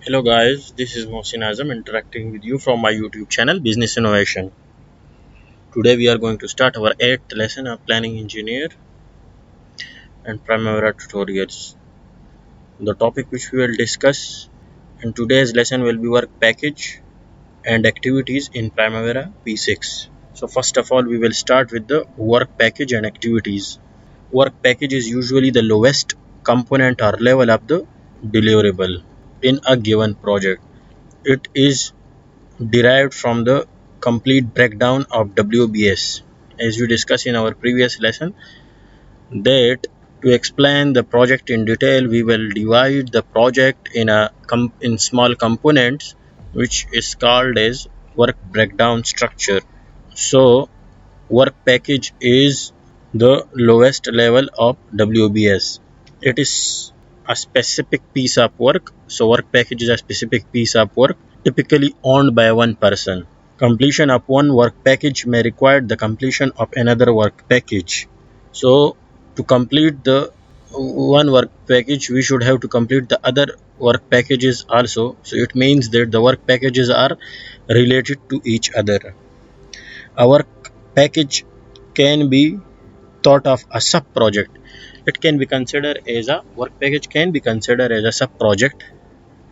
Hello guys, this is Mohsin Azam interacting with you from my YouTube channel Business Innovation. Today we are going to start our 8th lesson of Planning Engineer and Primavera tutorials. The topic which we will discuss in today's lesson will be work package and activities in Primavera P6. So first of all we will start with the work package and activities. Work package is usually the lowest component or level of the deliverable in a given project. It is derived from the complete breakdown of WBS. As we discussed in our previous lesson, that to explain the project in detail, we will divide the project in small components, which is called as work breakdown structure. So, work package is the lowest level of WBS. It is a specific piece of work. So, work package is a specific piece of work typically owned by one person. Completion of one work package may require the completion of another work package. So, to complete the one work package, we should have to complete the other work packages also. So, it means that the work packages are related to each other. A work package can be thought of a sub project. It can be considered as a work package can be considered as a sub project,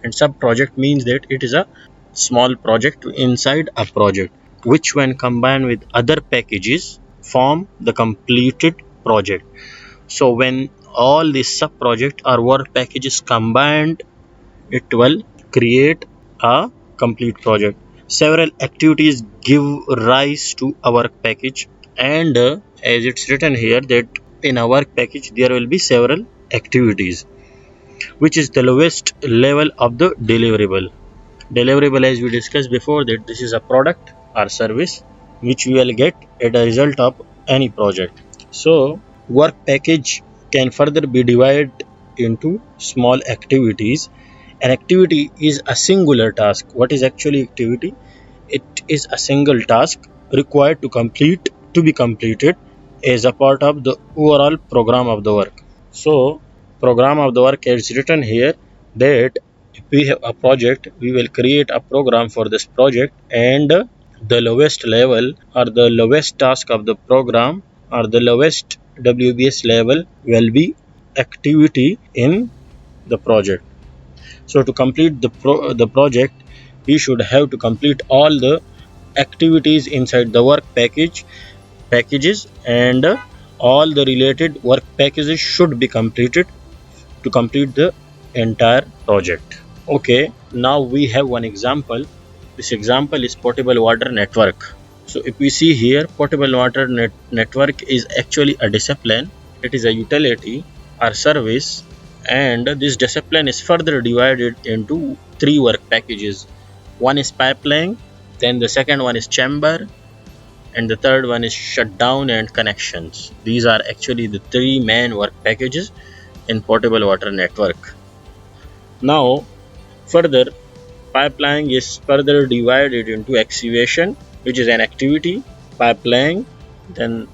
and sub project means that it is a small project inside a project, which when combined with other packages form the completed project. So when all these sub project or work packages combined, it will create a complete project. Several activities give rise to a work package, and as it's written here that in a work package there will be several activities, which is the lowest level of the deliverable. Deliverable, as we discussed before, that this is a product or service which we will get as a result of any project. So work package can further be divided into small activities. An activity is a singular task. What is actually activity? It is a single task required to be completed as a part of the overall program of the work. So program of the work is written here that if we have a project, we will create a program for this project, and the lowest level or the lowest task of the program or the lowest WBS level will be activity in the project. So to complete the project, we should have to complete all the activities inside the work packages, and all the related work packages should be completed to complete the entire project. Okay, now we have one example. This example is potable water network. So if we see here, potable water network is actually a discipline. It is a utility or service, and this discipline is further divided into three work packages. One is pipeline, then the second one is chamber, and the third one is shutdown and connections. These are actually the three main work packages in potable water network. Now further, pipeline is further divided into excavation, which is an activity, pipeline, then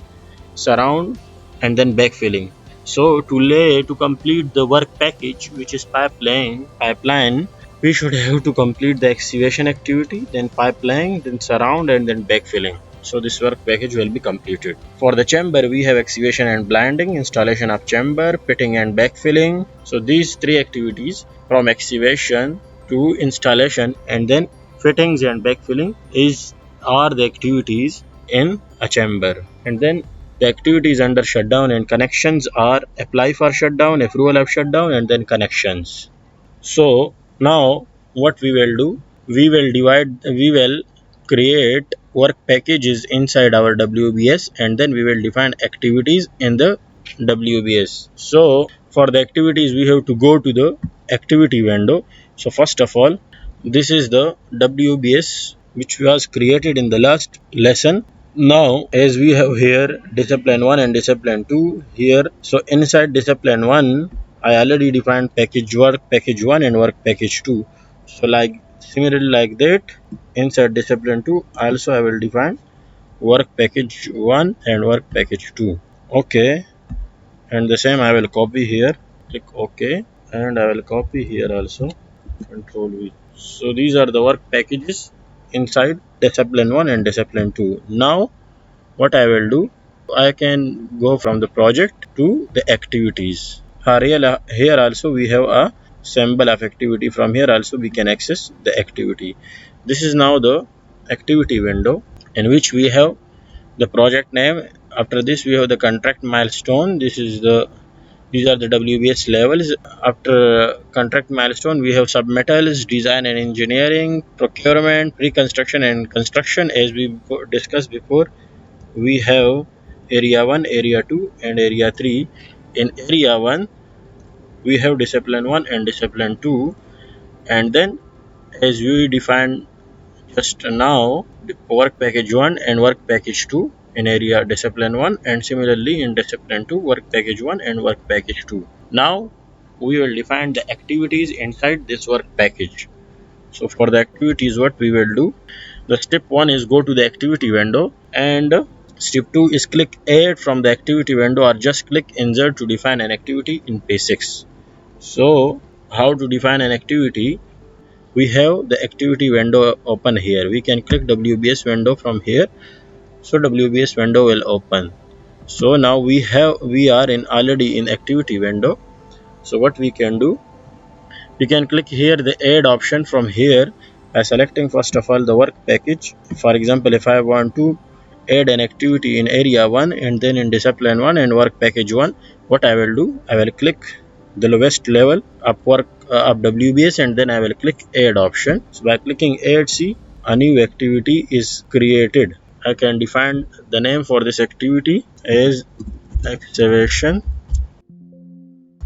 surround, and then backfilling. So to complete the work package, which is pipeline, we should have to complete the excavation activity, then pipeline, then surround, and then backfilling. So this work package will be completed. For the chamber, we have excavation and blending, installation of chamber, pitting and backfilling. So these three activities, from excavation to installation and then fittings and backfilling, are the activities in a chamber. And then the activities under shutdown and connections are apply for shutdown, approval of shutdown, and then connections. So now what we will do, we will create work packages inside our WBS, and then we will define activities in the WBS. So for the activities, we have to go to the activity window. So first of all, this is the WBS which was created in the last lesson. Now as we have here discipline 1 and discipline 2 here, so inside discipline 1 I already defined work package 1 and work package 2. So like similarly like that, inside discipline 2 also I will define work package 1 and work package 2. Okay, and the same I will copy here, click OK, and I will copy here also. Control V. So these are the work packages inside discipline 1 and discipline 2. Now what I will do, I can go from the project to the activities. Here also we have a symbol of activity. From here also we can access the activity. This is now the activity window in which we have the project name. After this we have the contract milestone. These are the WBS levels. After contract milestone, we have submittals, design and engineering, procurement, pre-construction and construction. As we discussed before, we have area 1, area 2 and area 3. In area 1, we have discipline 1 and discipline 2. And then as we defined just now, work package 1 and work package 2 in area discipline 1, and similarly in discipline 2 work package 1 and work package 2. Now we will define the activities inside this work package. So for the activities, what we will do, the step 1 is go to the activity window, and step 2 is click add from the activity window, or just click insert to define an activity in P6. So how to define an activity? We have the activity window open here. We can click WBS window from here. So WBS window will open. So now we are already in activity window. So what we can do, we can click here the add option from here by selecting first of all the work package. For example, if I want to add an activity in area 1 and then in discipline 1 and work package 1, what I will do, I will click the lowest level of work of WBS, and then I will click add option. So by clicking add, see, a new activity is created. I can define the name for this activity as excavation,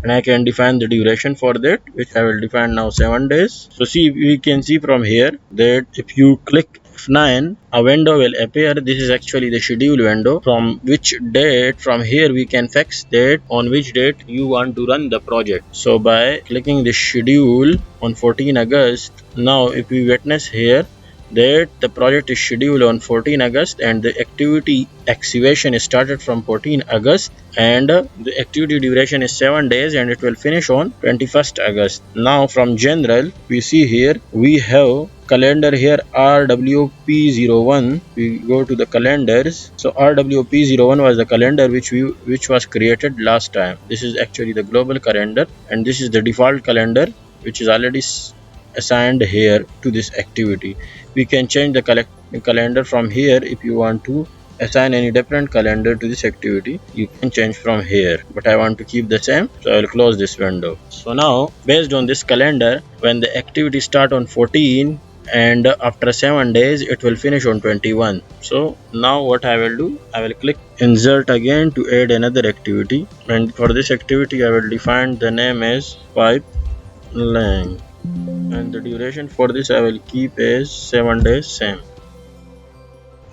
and I can define the duration for that, which I will define now 7 days. So see, we can see from here that if you click F9, a window will appear. This is actually the schedule window, from which date, from here we can fix date on which date you want to run the project. So by clicking the schedule on 14 August, now if we witness here that the project is scheduled on 14 August and the activity excavation is started from 14 August, and the activity duration is 7 days and it will finish on 21st August. Now from general, we see here we have calendar here RWP01. We go to the calendars. So RWP01 was the calendar which was created last time. This is actually the global calendar, and this is the default calendar which is already assigned here to this activity. We can change the calendar from here. If you want to assign any different calendar to this activity, you can change from here, but I want to keep the same, so I will close this window. So now based on this calendar, when the activity start on 14 and after 7 days it will finish on 21. So now what I will do, I will click insert again to add another activity, and for this activity I will define the name as pipeline, and the duration for this I will keep as 7 days same.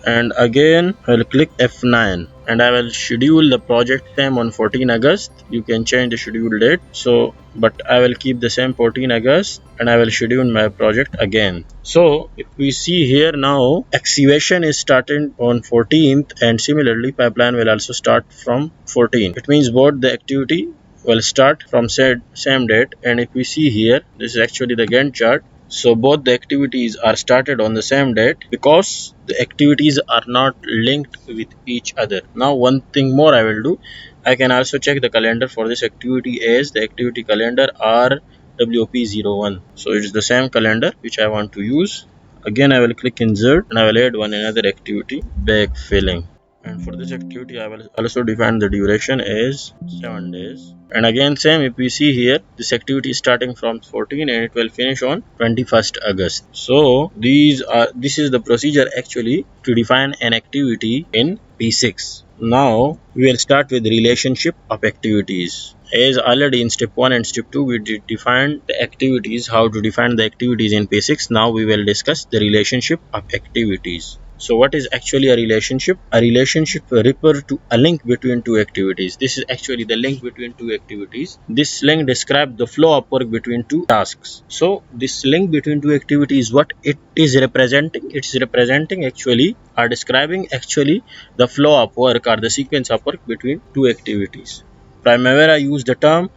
And again I will click F9 and I will schedule the project same on 14 August. You can change the schedule date, so but I will keep the same 14 August and I will schedule my project again. So if we see here now, excavation is starting on 14th and similarly pipeline will also start from 14. It means both the activity will start from same date. And if we see here, this is actually the Gantt chart. So both the activities are started on the same date because the activities are not linked with each other. Now one thing more I will do, I can also check the calendar for this activity as the activity calendar RWP01. So it's the same calendar which I want to use. Again I will click insert and I will add another activity, backfilling. And for this activity I will also define the duration as 7 days. And again same, if we see here, this activity is starting from 14 and it will finish on 21st August. So this is the procedure actually to define an activity in P6. Now we will start with relationship of activities. As already in step 1 and step 2 we defined the activities, how to define the activities in P6. Now we will discuss the relationship of activities. So what is actually a relationship? A relationship refers to a link between two activities. This is actually the link between two activities. This link describes the flow of work between two tasks. So this link between two activities, what it is representing? It is representing actually or describing actually the flow of work or the sequence of work between two activities. Primavera used the term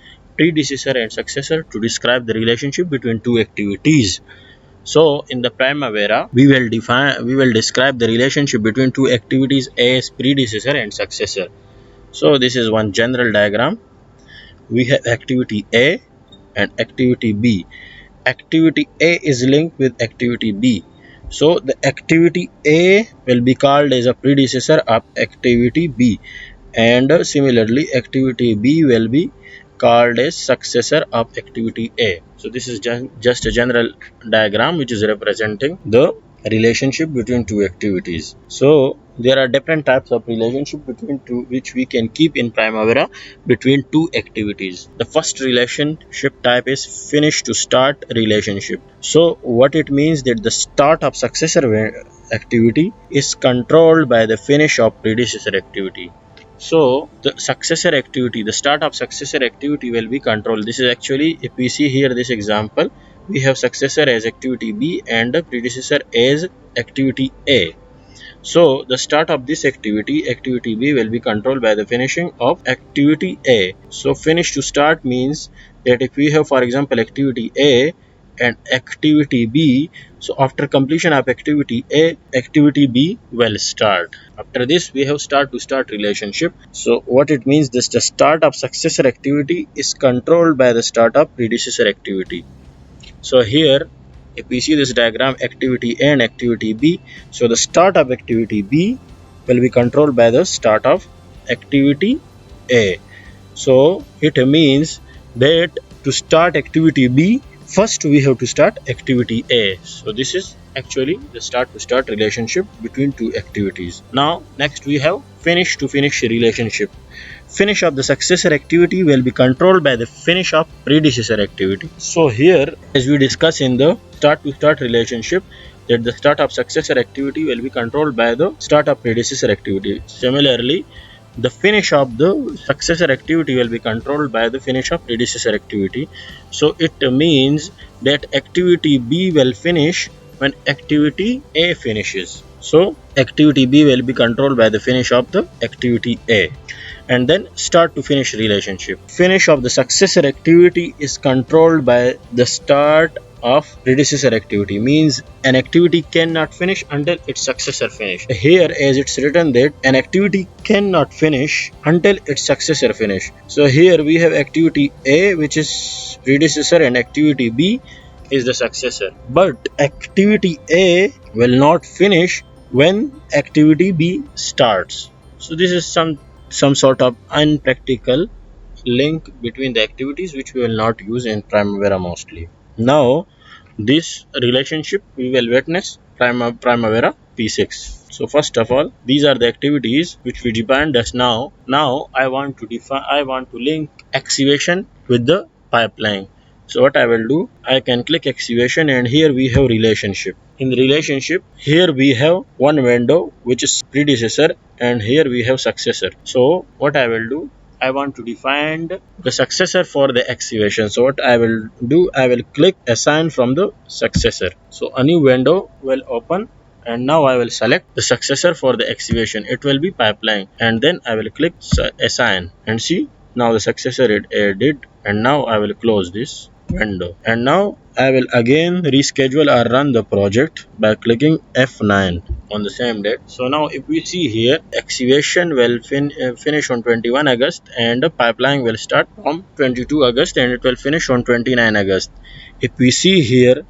predecessor and successor to describe the relationship between two activities. So in the Primavera, we will describe the relationship between two activities as predecessor and successor. So this is one general diagram. We have activity A and activity B. Activity A is linked with activity B. So the activity A will be called as a predecessor of activity B, and similarly activity B will be called as successor of activity A. So this is just a general diagram which is representing the relationship between two activities. So there are different types of relationship between two which we can keep in Primavera between two activities. The first relationship type is finish to start relationship. So what it means that the start of successor activity is controlled by the finish of predecessor activity. So the successor activity, the start of successor activity will be controlled. This is actually, if we see here this example, we have successor as activity B and the predecessor as activity A. So the start of this activity, activity B, will be controlled by the finishing of activity A. So finish to start means that if we have, for example, activity A and activity B, so after completion of activity A, activity B will start. After this, we have start to start relationship. So what it means is the start of successor activity is controlled by the start of predecessor activity. So here, if we see this diagram, activity A and activity B, so the start of activity B will be controlled by the start of activity A. So it means that to start activity B, first we have to start activity A. So this is actually the start to start relationship between two activities. Now next we have finish to finish relationship. Finish of the successor activity will be controlled by the finish of predecessor activity. So here, as we discuss in the start to start relationship, that the start of successor activity will be controlled by the start of predecessor activity. Similarly, the finish of the successor activity will be controlled by the finish of predecessor activity. So it means that activity B will finish when activity A finishes. So activity B will be controlled by the finish of the activity A. And then start to finish relationship. Finish of the successor activity is controlled by the start of predecessor activity, means an activity cannot finish until its successor finish. Here as it's written that an activity cannot finish until its successor finish. So here we have activity A which is predecessor and activity B is the successor, but activity A will not finish when activity B starts. So this is some sort of unpractical link between the activities which we will not use in Primavera mostly. Now this relationship we will witness Primavera P6. So first of all, these are the activities which we defined as now. Now I want to link excavation with the pipeline. So what I will do, I can click excavation and here we have relationship. In the relationship, here we have one window which is predecessor and here we have successor. So what I will do, I want to define the successor for the excavation. So what I will do, I will click assign from the successor. So a new window will open and now I will select the successor for the excavation. It will be pipeline and then I will click assign and see now the successor is added. And now I will close this window and now I will again reschedule or run the project by clicking F9 on the same date. So now if we see here, excavation will finish on 21 August and the pipeline will start from 22 August and it will finish on 29 August. If we see here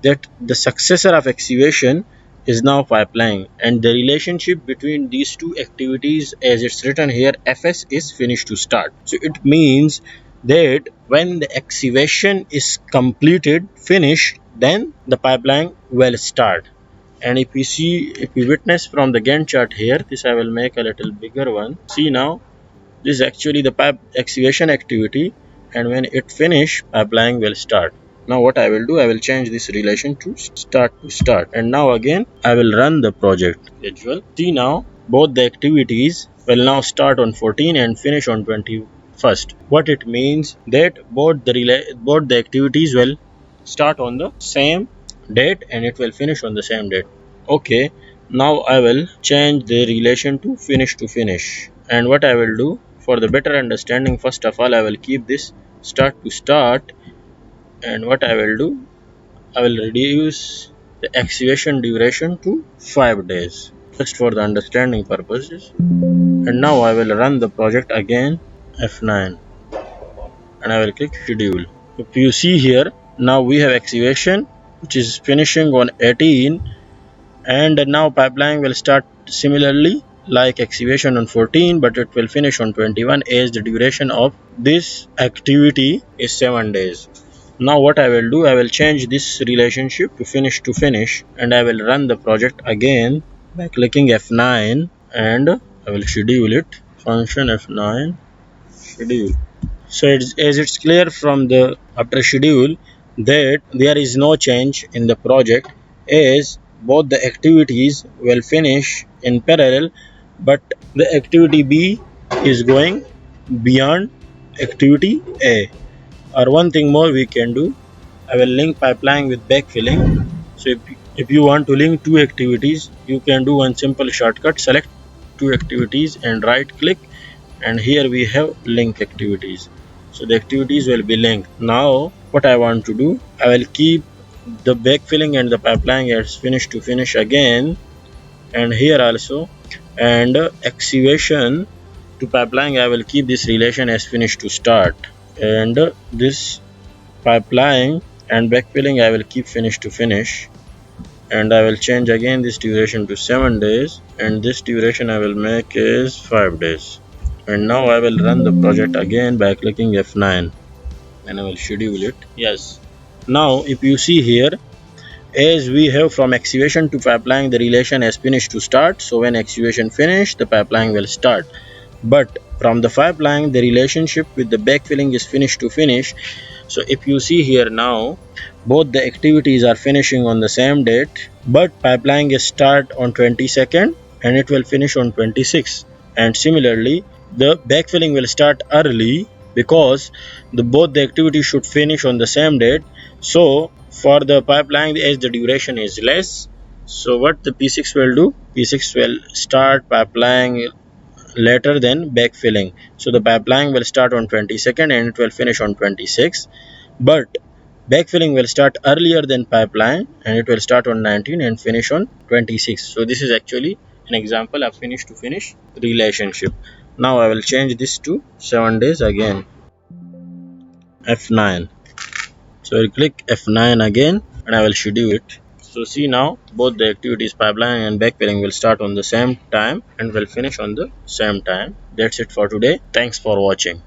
that the successor of excavation is now pipeline and the relationship between these two activities as it's written here, FS is finish to start. So it means that when the excavation is completed, finished, then the pipeline will start. And if we witness from the Gantt chart here, this I will make a little bigger one. See now, this is actually the pipe excavation activity and when it finish, pipeline will start. Now what I will do, I will change this relation to start and now again I will run the project schedule. See now, both the activities will now start on 14 and finish on 21st. What it means that both the activities will start on the same date and it will finish on the same date. Okay, now I will change the relation to finish and what I will do, For the better understanding, first of all I will keep this start to start, and what I will do, I will reduce the activation duration to 5 days just for the understanding purposes. And now I will run the project again, F9, and I will click schedule. If you see here, now we have activation which is finishing on 18, and now pipeline will start similarly like activation on 14, but it will finish on 21 as the duration of this activity is 7 days. Now what I will do, I will change this relationship to finish, and I will run the project again by clicking F9, and I will schedule it, function F9 schedule. So as it's clear from the after schedule that there is no change in the project, as both the activities will finish in parallel, but the activity B is going beyond activity A. Or one thing more we can do, I will link pipeline with backfilling. So if you want to link two activities, you can do one simple shortcut, select two activities and right click, and here we have link activities. So the activities will be linked. Now what I want to do, I will keep the backfilling and the pipeline as finish to finish again, and here also, and activation to pipeline I will keep this relation as finish to start, and this pipeline and backfilling I will keep finish to finish, and I will change again this duration to 7 days, and this duration I will make is 5 days. And now I will run the project again by clicking F9, and I will schedule it. Yes, now if you see here, as we have from activation to pipeline the relation has finished to start, so when activation finish the pipeline will start. But from the pipeline the relationship with the backfilling is finish to finish. So if you see here now, both the activities are finishing on the same date, but pipeline is start on 22nd and it will finish on 26th. And similarly, the backfilling will start early because both the activities should finish on the same date. So for the pipeline, as the duration is less, so what the P6 will do? P6 will start pipeline later than backfilling. So the pipeline will start on 22nd and it will finish on 26th. But backfilling will start earlier than pipeline and it will start on 19 and finish on 26. So this is actually an example of finish to finish relationship. Now I will change this to 7 days again, F9. So I will click F9 again and I will schedule it. So see now, both the activities pipeline and backfilling will start on the same time and will finish on the same time. That's it for today. Thanks for watching.